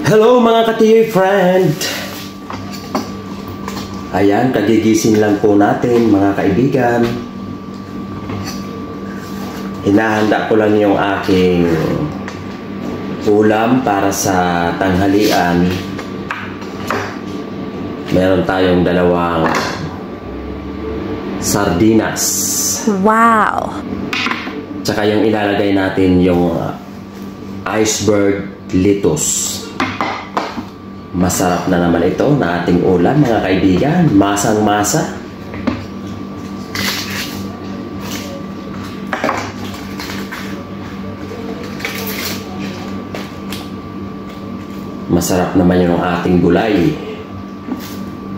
Hello mga ka-TJ friend! Ayan, kagigising lang po natin mga kaibigan. Hinahanda ko lang yung aking ulam para sa tanghalian. Meron tayong dalawang sardinas. Wow! Tsaka yung ilalagay natin yung iceberg lettuce. Masarap na naman ito na ating ulam mga kaibigan. Masang-masa. Masarap naman yung ating gulay.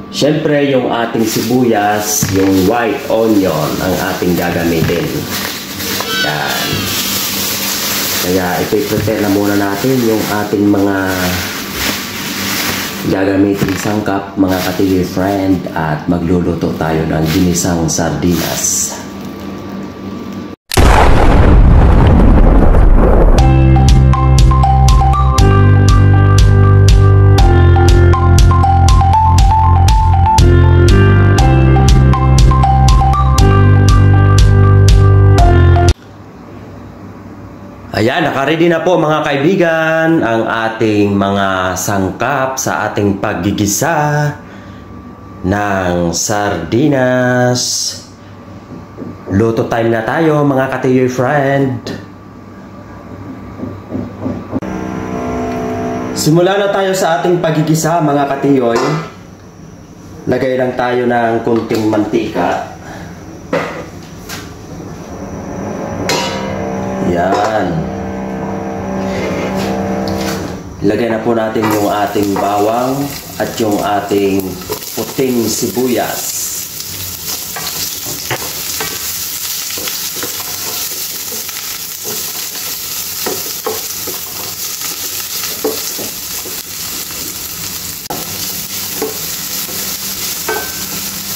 Siyempre yung ating sibuyas, yung white onion ang ating gagamitin. Yan. Kaya ipiprepare na muna natin yung ating mga gagamitin sangkap mga ka-TJ friend at magluluto tayo ng ginisang sardinas. Ayan, nakaready na po mga kaibigan ang ating mga sangkap sa ating paggigisa ng sardinas. Luto time na tayo mga ka-TJ friend. Simula na tayo sa ating paggigisa mga ka-TJ. Lagay lang tayo ng kunting mantika. Yan. Ilagay na po natin yung ating bawang at yung ating puting sibuyas.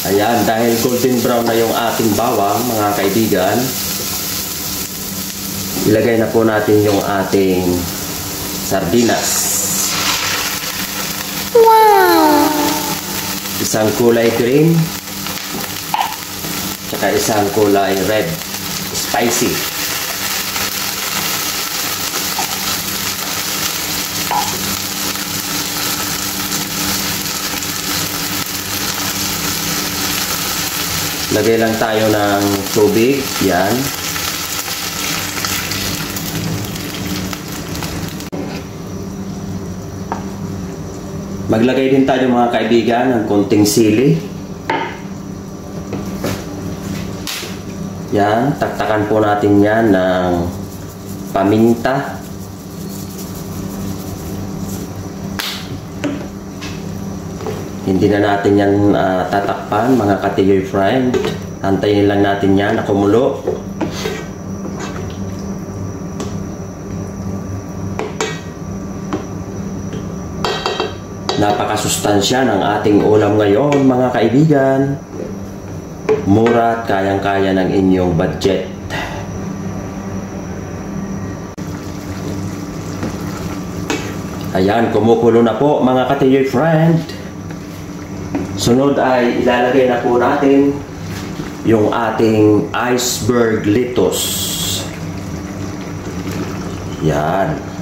Ayan, dahil golden brown na yung ating bawang mga kaibigan, ilagay na po natin yung ating sardinas. Wow! Isang kulay green tsaka isang kulay red spicy. Lagay lang tayo ng tubig. Yan. Maglagay din tayo mga kaibigan ng konting sili. Yan, taktakan po natin yan ng paminta. Hindi na natin yan tatakpan mga ka-TJ friend. Antayin lang natin yan na kumulo. Napakasustansya ng ating ulam ngayon mga kaibigan. Mura at kayang-kaya ng inyong budget. Ayan, kumukulo na po mga ka-TJ friend. Sunod ay ilalagay na po natin yung ating iceberg lettuce. Yan.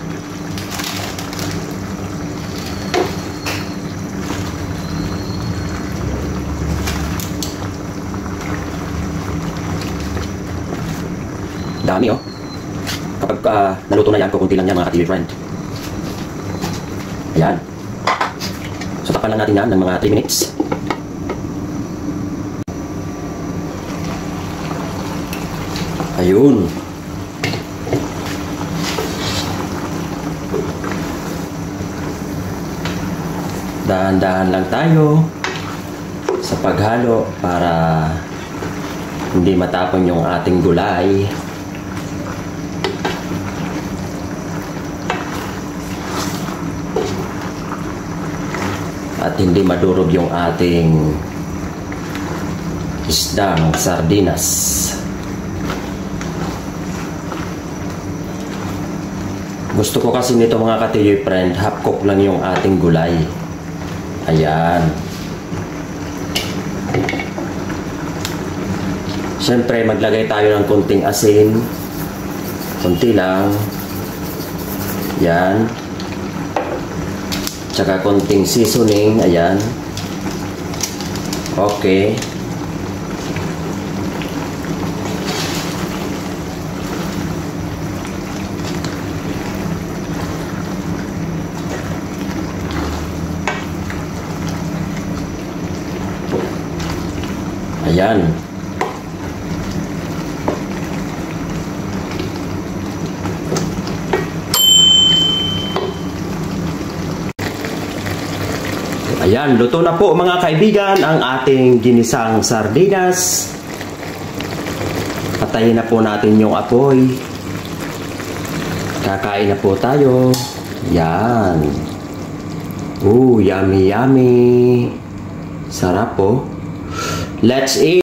Dami oh. Kapag naluto na yan, kukunti lang yan mga ka-TJ friend. Ayan. So takpan lang natin yan ng mga 3 minutes. Ayun. Dahan-dahan lang tayo sa paghalo para hindi matapon yung ating gulay. At hindi madurog yung ating isdang sardinas. Gusto ko kasi nito mga katiyoy friend, half cook lang yung ating gulay. Ayan. Siyempre, maglagay tayo ng konting asin. Konti lang. Yan. Tsaka konting seasoning. Ayan. Okay. Ayan. Ayan, luto na po mga kaibigan ang ating ginisang sardinas. Patayin na po natin yung apoy. Kakain na po tayo. Yan. Yummy yummy. Sarap po. Let's eat.